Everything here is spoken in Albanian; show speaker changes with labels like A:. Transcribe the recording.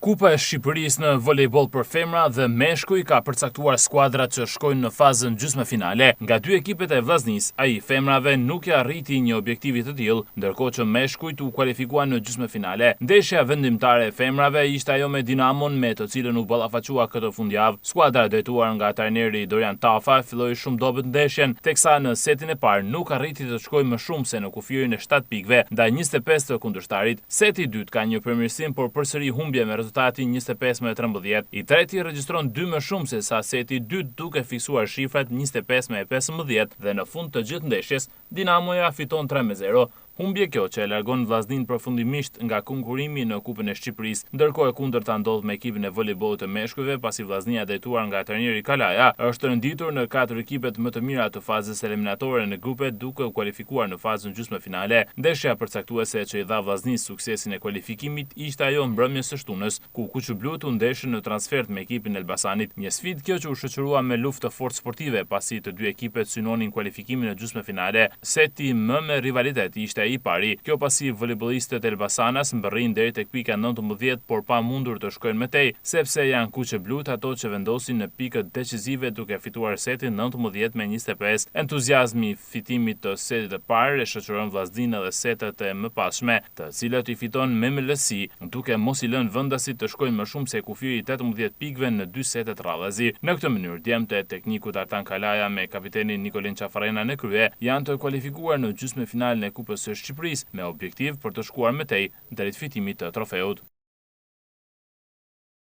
A: Kupa e Shqipërisë në volejboll për femra dhe meshkuj ka përcaktuar skuadrat që shkojnë në fazën gjysmëfinale. Nga dy ekipet e vllaznisë, ai femrave nuk ja arriti një objektivi të tillë, ndërkohë që meshkujt u kualifikuan në gjysmëfinale. Ndeshja vendimtare e femrave ishte ajo me Dinamon, me të cilën u ballafaqua këtë fundjavë. Skuadra drejtuar nga trajneri Dorian Tafa filloi shumë dobët ndeshjen, teksa në setin e parë nuk arriti të shkojë më shumë se në kufirin e 7 pikëve ndaj 25 të kundërshtarit. Seti i dytë ka një përmirësim, por përsëri humbje me rezultati 25-13. I treti regjistron 2 më shumë se sa seti i dytë, duke fiksuar shifrat 25-15 dhe në fund të gjithë ndeshjes Dinamoja fiton 3-0. Humbje kjo që e largon vllaznin përfundimisht nga konkurrimi në Kupën e Shqipërisë, ndërkohë e kundërta ndodh me ekipin e volejbollit të meshkujve, pasi vllaznia drejtuar nga trajneri Kalaja është renditur në 4 ekipet më të mira të fazës eliminatore në grupe, duke u kualifikuar në fazën gjysmëfinale. Ndeshja përcaktuese që i dha vllaznisë suksesin e kualifikimit ishte ajo mbrëmjes së shtunës, ku Kuqblut u ndeshën në transfert me ekipin e Elbasanit. Një sfidë kjo që u shoqërua me luftë të fortë sportive, pasi të dy ekipet synonin kualifikimin në gjysmëfinale. Seti më me rivalitet ishte i pari, kjo pasi volejbollistët e Elbasanas mbërrin deri tek pika 19, por pa mundur të shkojnë më tej, sepse janë Kuqblut ato që vendosin në pikët decisive, duke fituar setin 19-25. Entuziazmi i fitimit të setit të parë e shoqëron vllazninë edhe setet e mëpasshme, të cilët i fiton me melësi, duke mos i lënë vendasit të shkojnë më shumë se kufiri 18 pikëve në 2 setet radhazi. Në këtë mënyrë, djemtë e teknikut Artan Kalaja me kapitenin Nikolin Qafarena në krye janë të kualifikuar në gjysmëfinalen e Kupës së Shqipërisë me objektiv për të shkuar më tej drejt fitimit të trofeut.